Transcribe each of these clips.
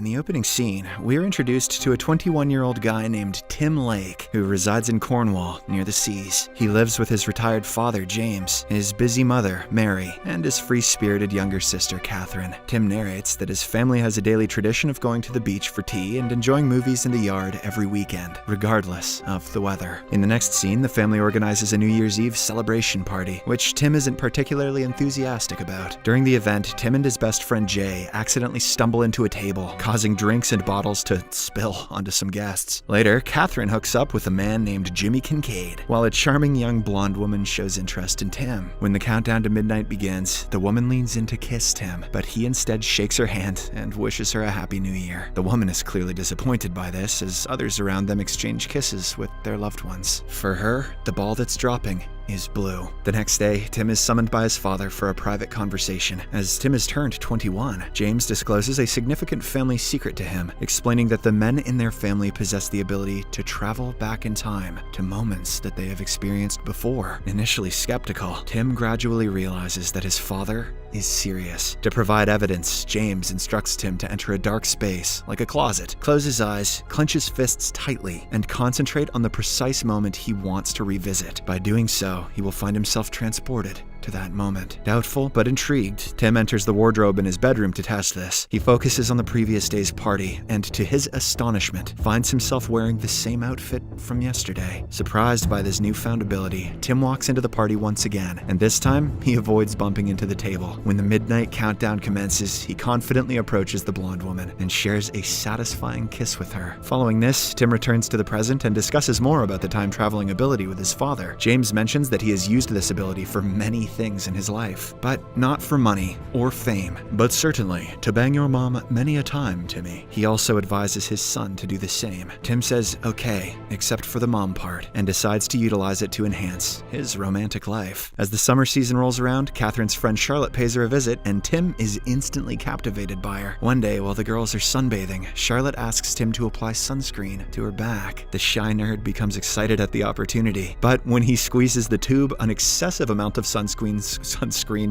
In the opening scene, we're introduced to a 21-year-old guy named Tim Lake, who resides in Cornwall, near the seas. He lives with his retired father, James, his busy mother, Mary, and his free-spirited younger sister, Catherine. Tim narrates that his family has a daily tradition of going to the beach for tea and enjoying movies in the yard every weekend, regardless of the weather. In the next scene, the family organizes a New Year's Eve celebration party, which Tim isn't particularly enthusiastic about. During the event, Tim and his best friend Jay accidentally stumble into a table, causing drinks and bottles to spill onto some guests. Later, Catherine hooks up with a man named Jimmy Kincaid, while a charming young blonde woman shows interest in Tim. When the countdown to midnight begins, the woman leans in to kiss Tim, but he instead shakes her hand and wishes her a happy new year. The woman is clearly disappointed by this, as others around them exchange kisses with their loved ones. For her, the ball that's dropping is blue. The next day, Tim is summoned by his father for a private conversation. As Tim has turned 21, James discloses a significant family secret to him, explaining that the men in their family possess the ability to travel back in time to moments that they have experienced before. Initially skeptical, Tim gradually realizes that his father is serious. To provide evidence, James instructs Tim to enter a dark space, like a closet, close his eyes, clench his fists tightly, and concentrate on the precise moment he wants to revisit. By doing so, he will find himself transported to that moment. Doubtful but intrigued, Tim enters the wardrobe in his bedroom to test this. He focuses on the previous day's party, and to his astonishment, finds himself wearing the same outfit from yesterday. Surprised by this newfound ability, Tim walks into the party once again, and this time, he avoids bumping into the table. When the midnight countdown commences, he confidently approaches the blonde woman and shares a satisfying kiss with her. Following this, Tim returns to the present and discusses more about the time-traveling ability with his father. James mentions that he has used this ability for many things in his life, but not for money or fame, but certainly to bang your mom many a time, Timmy. He also advises his son to do the same. Tim says okay, except for the mom part, and decides to utilize it to enhance his romantic life. As the summer season rolls around, Catherine's friend Charlotte pays her a visit, and Tim is instantly captivated by her. One day, while the girls are sunbathing, Charlotte asks Tim to apply sunscreen to her back. The shy nerd becomes excited at the opportunity, but when he squeezes the tube, an excessive amount of sunscreen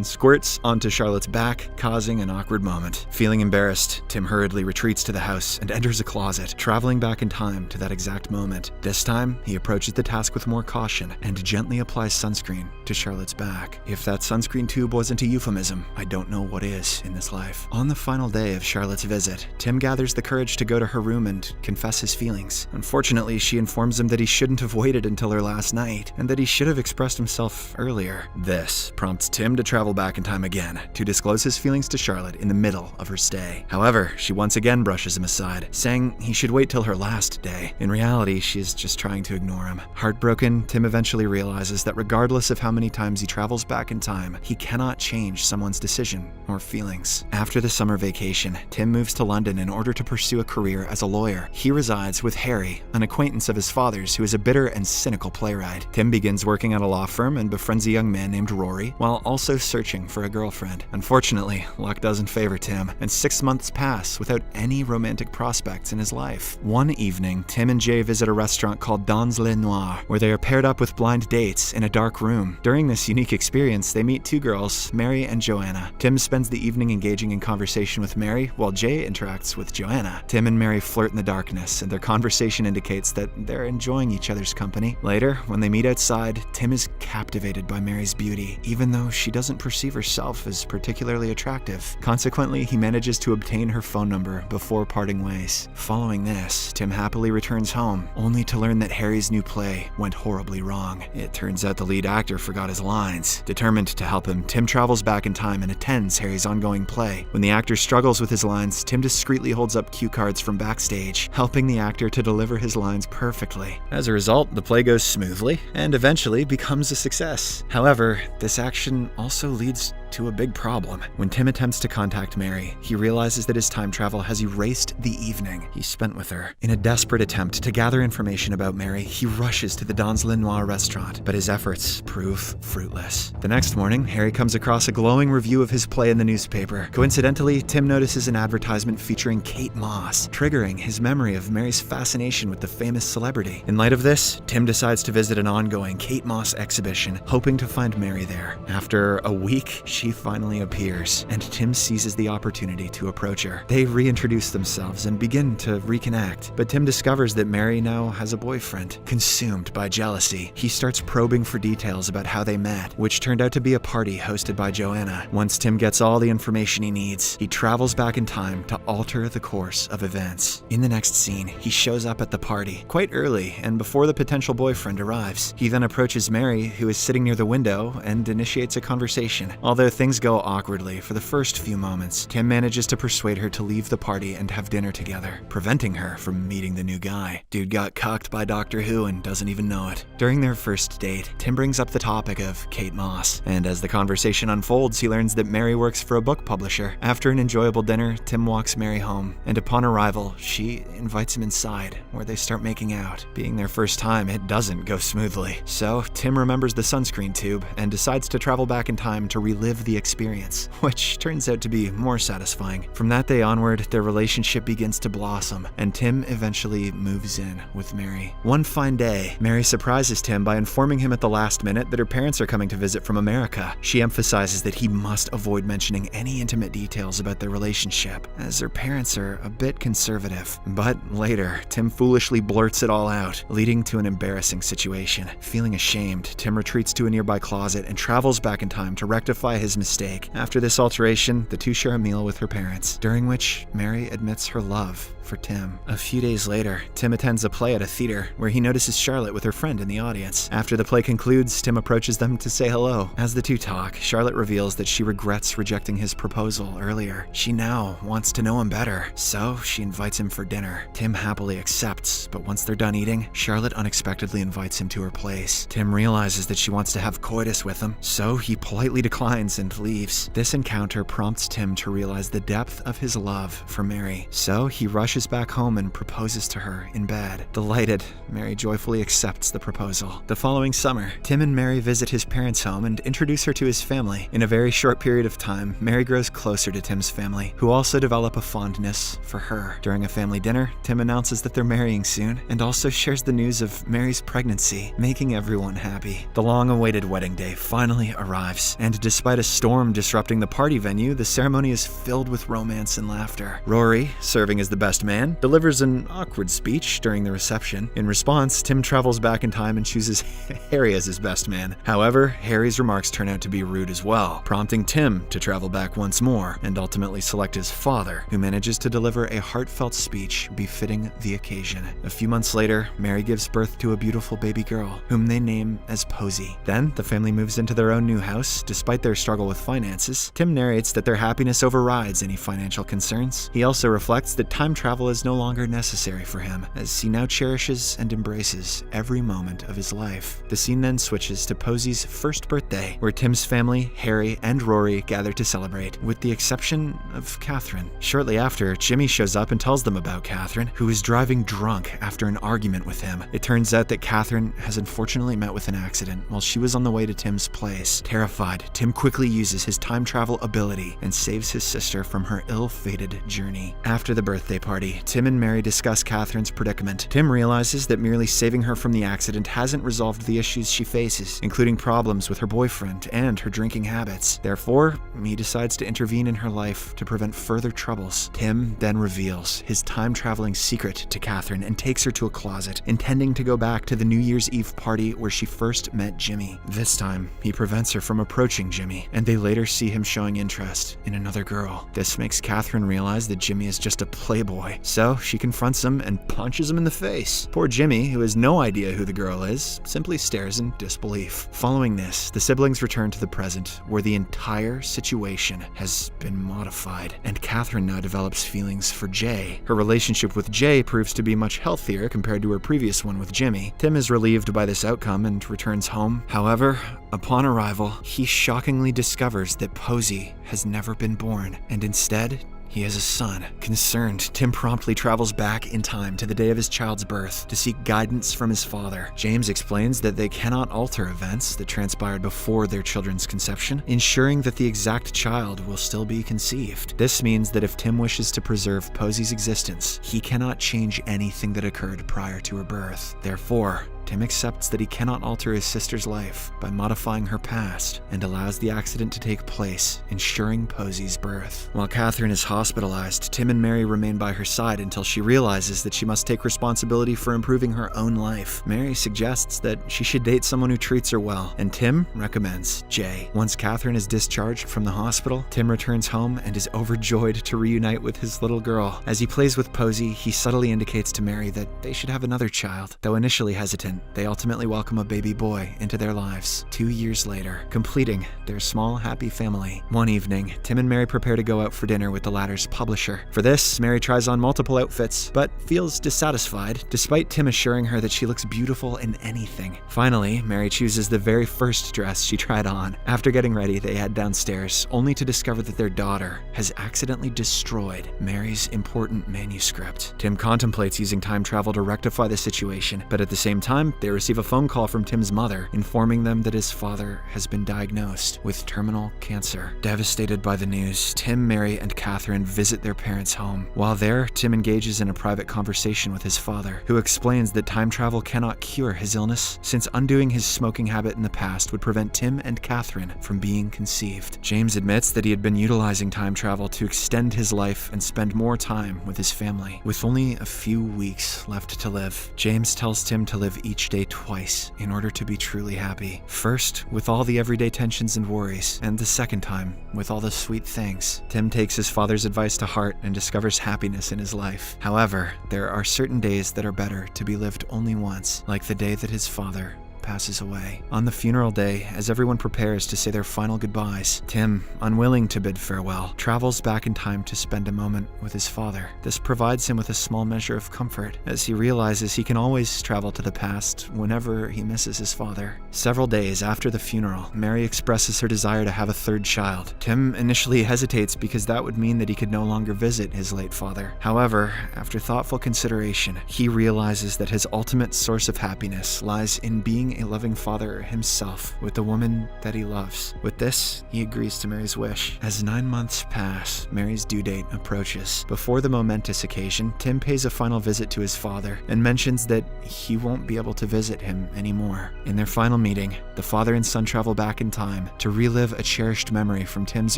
squirts onto Charlotte's back, causing an awkward moment. Feeling embarrassed, Tim hurriedly retreats to the house and enters a closet, traveling back in time to that exact moment. This time, he approaches the task with more caution and gently applies sunscreen to Charlotte's back. If that sunscreen tube wasn't a euphemism, I don't know what is in this life. On the final day of Charlotte's visit, Tim gathers the courage to go to her room and confess his feelings. Unfortunately, she informs him that he shouldn't have waited until her last night, and that he should have expressed himself earlier. This prompts Tim to travel back in time again, to disclose his feelings to Charlotte in the middle of her stay. However, she once again brushes him aside, saying he should wait till her last day. In reality, she is just trying to ignore him. Heartbroken, Tim eventually realizes that regardless of how many times he travels back in time, he cannot change someone's decision or feelings. After the summer vacation, Tim moves to London in order to pursue a career as a lawyer. He resides with Harry, an acquaintance of his father's who is a bitter and cynical playwright. Tim begins working at a law firm and befriends a young man named Rory, while also searching for a girlfriend. Unfortunately, luck doesn't favor Tim, and 6 months pass without any romantic prospects in his life. One evening, Tim and Jay visit a restaurant called Dans Le Noir, where they are paired up with blind dates in a dark room. During this unique experience, they meet two girls, Mary and Joanna. Tim spends the evening engaging in conversation with Mary, while Jay interacts with Joanna. Tim and Mary flirt in the darkness, and their conversation indicates that they're enjoying each other's company. Later, when they meet outside, Tim is captivated by Mary's beauty, even though she doesn't perceive herself as particularly attractive. Consequently, he manages to obtain her phone number before parting ways. Following this, Tim happily returns home, only to learn that Harry's new play went horribly wrong. It turns out the lead actor forgot his lines. Determined to help him, Tim travels back in time and attends Harry's ongoing play. When the actor struggles with his lines, Tim discreetly holds up cue cards from backstage, helping the actor to deliver his lines perfectly. As a result, the play goes smoothly and eventually becomes a success. However, this action also leads to a big problem. When Tim attempts to contact Mary, he realizes that his time travel has erased the evening he spent with her. In a desperate attempt to gather information about Mary, he rushes to the Dans Le Noir restaurant, but his efforts prove fruitless. The next morning, Harry comes across a glowing review of his play in the newspaper. Coincidentally, Tim notices an advertisement featuring Kate Moss, triggering his memory of Mary's fascination with the famous celebrity. In light of this, Tim decides to visit an ongoing Kate Moss exhibition, hoping to find Mary there. After a week, she finally appears, and Tim seizes the opportunity to approach her. They reintroduce themselves and begin to reconnect, but Tim discovers that Mary now has a boyfriend. Consumed by jealousy, he starts probing for details about how they met, which turned out to be a party hosted by Joanna. Once Tim gets all the information he needs, he travels back in time to alter the course of events. In the next scene, he shows up at the party quite early and before the potential boyfriend arrives. He then approaches Mary, who is sitting near the window, and initiates a conversation. Although things go awkwardly for the first few moments, Tim manages to persuade her to leave the party and have dinner together, preventing her from meeting the new guy. Dude got cucked by Doctor Who and doesn't even know it. During their first date, Tim brings up the topic of Kate Moss, and as the conversation unfolds, he learns that Mary works for a book publisher. After an enjoyable dinner, Tim walks Mary home, and upon arrival, she invites him inside, where they start making out. Being their first time, it doesn't go smoothly. So, Tim remembers the sunscreen tube and decides to travel back in time to relive the experience, which turns out to be more satisfying. From that day onward, their relationship begins to blossom, and Tim eventually moves in with Mary. One fine day, Mary surprises Tim by informing him at the last minute that her parents are coming to visit from America. She emphasizes that he must avoid mentioning any intimate details about their relationship, as their parents are a bit conservative. But later, Tim foolishly blurts it all out, leading to an embarrassing situation. Feeling ashamed, Tim retreats to a nearby closet and travels back in time to rectify his mistake. After this alteration, the two share a meal with her parents, during which Mary admits her love for Tim. A few days later, Tim attends a play at a theater where he notices Charlotte with her friend in the audience. After the play concludes, Tim approaches them to say hello. As the two talk, Charlotte reveals that she regrets rejecting his proposal earlier. She now wants to know him better, so she invites him for dinner. Tim happily accepts, but once they're done eating, Charlotte unexpectedly invites him to her place. Tim realizes that she wants to have coitus with him, so he politely declines and leaves. This encounter prompts Tim to realize the depth of his love for Mary, so he rushes back home and proposes to her in bed. Delighted, Mary joyfully accepts the proposal. The following summer, Tim and Mary visit his parents' home and introduce her to his family. In a very short period of time, Mary grows closer to Tim's family, who also develop a fondness for her. During a family dinner, Tim announces that they're marrying soon, and also shares the news of Mary's pregnancy, making everyone happy. The long-awaited wedding day finally arrives, and despite a storm disrupting the party venue, the ceremony is filled with romance and laughter. Rory, serving as the best man, delivers an awkward speech during the reception. In response, Tim travels back in time and chooses Harry as his best man. However, Harry's remarks turn out to be rude as well, prompting Tim to travel back once more and ultimately select his father, who manages to deliver a heartfelt speech befitting the occasion. A few months later, Mary gives birth to a beautiful baby girl, whom they name as Posey. Then, the family moves into their own new house. Despite their struggle with finances, Tim narrates that their happiness overrides any financial concerns. He also reflects that time travel is no longer necessary for him, as he now cherishes and embraces every moment of his life. The scene then switches to Posey's first birthday, where Tim's family, Harry, and Rory gather to celebrate, with the exception of Catherine. Shortly after, Jimmy shows up and tells them about Catherine, who is driving drunk after an argument with him. It turns out that Catherine has unfortunately met with an accident while she was on the way to Tim's place. Terrified, Tim quickly uses his time travel ability and saves his sister from her ill-fated journey. After the birthday party, Tim and Mary discuss Catherine's predicament. Tim realizes that merely saving her from the accident hasn't resolved the issues she faces, including problems with her boyfriend and her drinking habits. Therefore, he decides to intervene in her life to prevent further troubles. Tim then reveals his time-traveling secret to Catherine and takes her to a closet, intending to go back to the New Year's Eve party where she first met Jimmy. This time, he prevents her from approaching Jimmy, and they later see him showing interest in another girl. This makes Catherine realize that Jimmy is just a playboy, so she confronts him and punches him in the face. Poor Jimmy, who has no idea who the girl is, simply stares in disbelief. Following this, the siblings return to the present, where the entire situation has been modified, and Catherine now develops feelings for Jay. Her relationship with Jay proves to be much healthier compared to her previous one with Jimmy. Tim is relieved by this outcome and returns home. However, upon arrival, he shockingly discovers that Posey has never been born, and instead, he has a son. Concerned, Tim promptly travels back in time to the day of his child's birth to seek guidance from his father. James explains that they cannot alter events that transpired before their children's conception, ensuring that the exact child will still be conceived. This means that if Tim wishes to preserve Posey's existence, he cannot change anything that occurred prior to her birth. Therefore, Tim accepts that he cannot alter his sister's life by modifying her past and allows the accident to take place, ensuring Posey's birth. While Catherine is hospitalized, Tim and Mary remain by her side until she realizes that she must take responsibility for improving her own life. Mary suggests that she should date someone who treats her well, and Tim recommends Jay. Once Catherine is discharged from the hospital, Tim returns home and is overjoyed to reunite with his little girl. As he plays with Posey, he subtly indicates to Mary that they should have another child. Though initially hesitant, they ultimately welcome a baby boy into their lives 2 years later, completing their small, happy family. One evening, Tim and Mary prepare to go out for dinner with the latter's publisher. For this, Mary tries on multiple outfits, but feels dissatisfied, despite Tim assuring her that she looks beautiful in anything. Finally, Mary chooses the very first dress she tried on. After getting ready, they head downstairs, only to discover that their daughter has accidentally destroyed Mary's important manuscript. Tim contemplates using time travel to rectify the situation, but at the same time, they receive a phone call from Tim's mother, informing them that his father has been diagnosed with terminal cancer. Devastated by the news, Tim, Mary, and Catherine visit their parents' home. While there, Tim engages in a private conversation with his father, who explains that time travel cannot cure his illness, since undoing his smoking habit in the past would prevent Tim and Catherine from being conceived. James admits that he had been utilizing time travel to extend his life and spend more time with his family. With only a few weeks left to live, James tells Tim to live each day twice in order to be truly happy. First, with all the everyday tensions and worries, and the second time, with all the sweet things. Tim takes his father's advice to heart and discovers happiness in his life. However, there are certain days that are better to be lived only once, like the day that his father passes away. On the funeral day, as everyone prepares to say their final goodbyes, Tim, unwilling to bid farewell, travels back in time to spend a moment with his father. This provides him with a small measure of comfort, as he realizes he can always travel to the past whenever he misses his father. Several days after the funeral, Mary expresses her desire to have a third child. Tim initially hesitates because that would mean that he could no longer visit his late father. However, after thoughtful consideration, he realizes that his ultimate source of happiness lies in being a loving father himself with the woman that he loves. With this, he agrees to Mary's wish. As 9 months pass, Mary's due date approaches. Before the momentous occasion, Tim pays a final visit to his father and mentions that he won't be able to visit him anymore. In their final meeting, the father and son travel back in time to relive a cherished memory from Tim's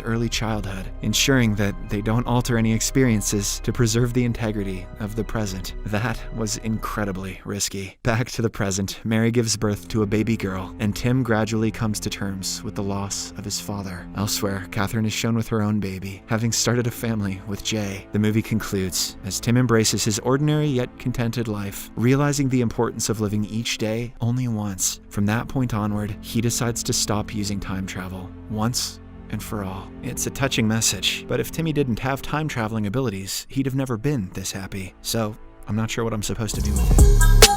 early childhood, ensuring that they don't alter any experiences to preserve the integrity of the present. That was incredibly risky. Back to the present, Mary gives birth to a baby girl, and Tim gradually comes to terms with the loss of his father. Elsewhere, Catherine is shown with her own baby, having started a family with Jay. The movie concludes as Tim embraces his ordinary yet contented life, realizing the importance of living each day only once. From that point onward, he decides to stop using time travel, once and for all. It's a touching message, but if Timmy didn't have time traveling abilities, he'd have never been this happy. So, I'm not sure what I'm supposed to do with it.